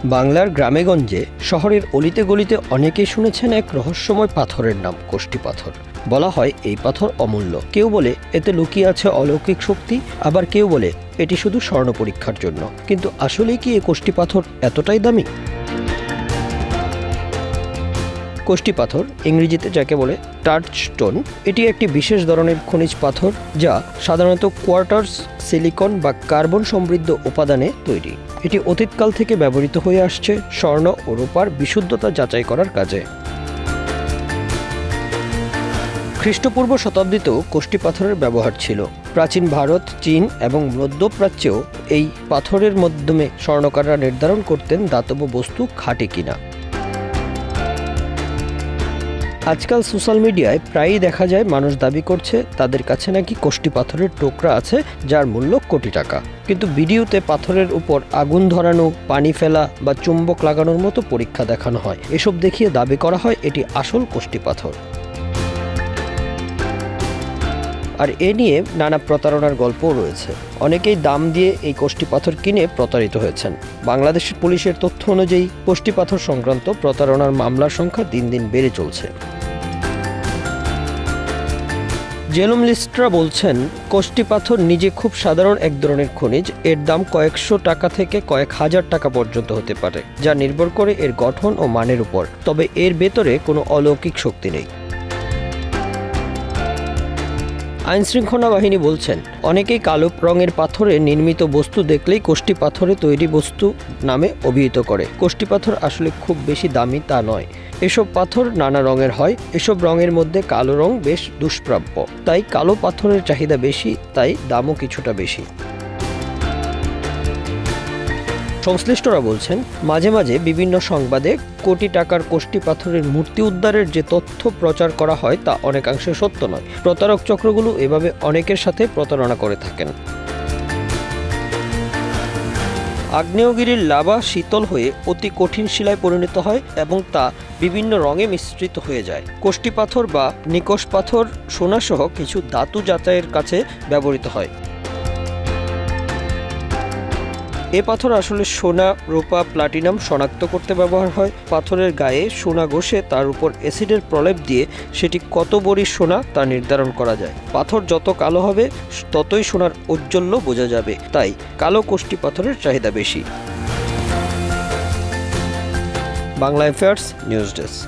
বাংলার গ্রামেগঞ্জে শহরের অলিতে গলিতে অনেকেই শুনেছেন এক রহস্যময় পাথরের নাম কোষ্টি পাথর। বলা হয় এই পাথর অমূল্য, কেউ বলে এতে লুকিয়ে আছে অলৌকিক শক্তি, আবার কেউ বলে এটি শুধু স্বর্ণ পরীক্ষার জন্য। কিন্তু আসলেই কি এই কোষ্টি পাথর এতটাই দামি? কোষ্টি পাথর, ইংরেজিতে যাকে বলে টাচস্টোন, এটি একটি বিশেষ ধরনের খনিজ পাথর যা সাধারণত কোয়ার্টার্স, সিলিকন বা কার্বন সমৃদ্ধ উপাদানে তৈরি। এটি অতীতকাল থেকে ব্যবহৃত হয়ে আসছে স্বর্ণ ও রূপার বিশুদ্ধতা যাচাই করার কাজে। খ্রিস্টপূর্ব শতাব্দীতেও কোষ্টি পাথরের ব্যবহার ছিল। প্রাচীন ভারত, চীন এবং মধ্যপ্রাচ্যেও এই পাথরের মাধ্যমে স্বর্ণকাররা নির্ধারণ করতেন ধাতব বস্তু খাঁটি কিনা। আজকাল সোশ্যাল মিডিয়ায় প্রায়ই দেখা যায় মানুষ দাবি করছে তাদের কাছে নাকি কোষ্টি পাথরের টুকরা আছে যার মূল্য কোটি টাকা। কিন্তু ভিডিওতে পাথরের উপর আগুন ধরানো, পানি ফেলা বা চুম্বক লাগানোর মতো পরীক্ষা দেখানো হয়। এসব দেখিয়ে দাবি করা হয় এটি আসল কোষ্টি পাথর। আর এ নিয়ে নানা প্রতারণার গল্পও রয়েছে। অনেকেই দাম দিয়ে এই কোষ্টি পাথর কিনে প্রতারিত হয়েছেন। বাংলাদেশের পুলিশের তথ্য অনুযায়ী কোষ্টি পাথর সংক্রান্ত প্রতারণার মামলার সংখ্যা দিন দিন বেড়ে চলছে। জের্নালিস্টরা বলছেন কোষ্টি পাথর নিজে খুব সাধারণ এক ধরনের খনিজ। এর দাম কয়েকশো টাকা থেকে কয়েক হাজার টাকা পর্যন্ত হতে পারে, যা নির্ভর করে এর গঠন ও মানের উপর। তবে এর ভেতরে কোনো অলৌকিক শক্তি নেই। আইনশৃঙ্খলা বাহিনী বলছেন অনেকেই কালো রঙের পাথরে নির্মিত বস্তু দেখলেই কোষ্টি পাথরে তৈরি বস্তু নামে অভিহিত করে। কোষ্টি পাথর আসলে খুব বেশি দামি তা নয়। এসব পাথর নানা রঙের হয়। এসব রঙের মধ্যে কালো রং বেশ দুষ্প্রাপ্য, তাই কালো পাথরের চাহিদা বেশি, তাই দামও কিছুটা বেশি। সংশ্লিষ্টরা বলছেন মাঝে মাঝে বিভিন্ন সংবাদে কোটি টাকার কোষ্টি পাথরের মূর্তি উদ্ধারের যে তথ্য প্রচার করা হয় তা অনেকাংশে সত্য নয়। প্রতারক চক্রগুলো এভাবে অনেকের সাথে প্রতারণা করে থাকেন। আগ্নেয়গিরির লাভা শীতল হয়ে অতি কঠিন শিলায় পরিণত হয় এবং তা বিভিন্ন রঙে মিশ্রিত হয়ে যায়। কোষ্টি পাথর বা নিকষ পাথর সোনাসহ কিছু ধাতু যাচাইয়ের কাছে ব্যবহৃত হয়। এ পাথর আসলে সোনা, রূপা, প্লাটিনাম শনাক্ত করতে ব্যবহার হয়। পাথরের গায়ে সোনা ঘষে তার উপর অ্যাসিডের প্রলেপ দিয়ে সেটি কত বড়ি সোনা তা নির্ধারণ করা যায়। পাথর যত কালো হবে ততই সোনার ঔজ্জ্বল্য বোঝা যাবে, তাই কালো কোষ্টি পাথরের চাহিদা বেশি। Bangla affairs news desk.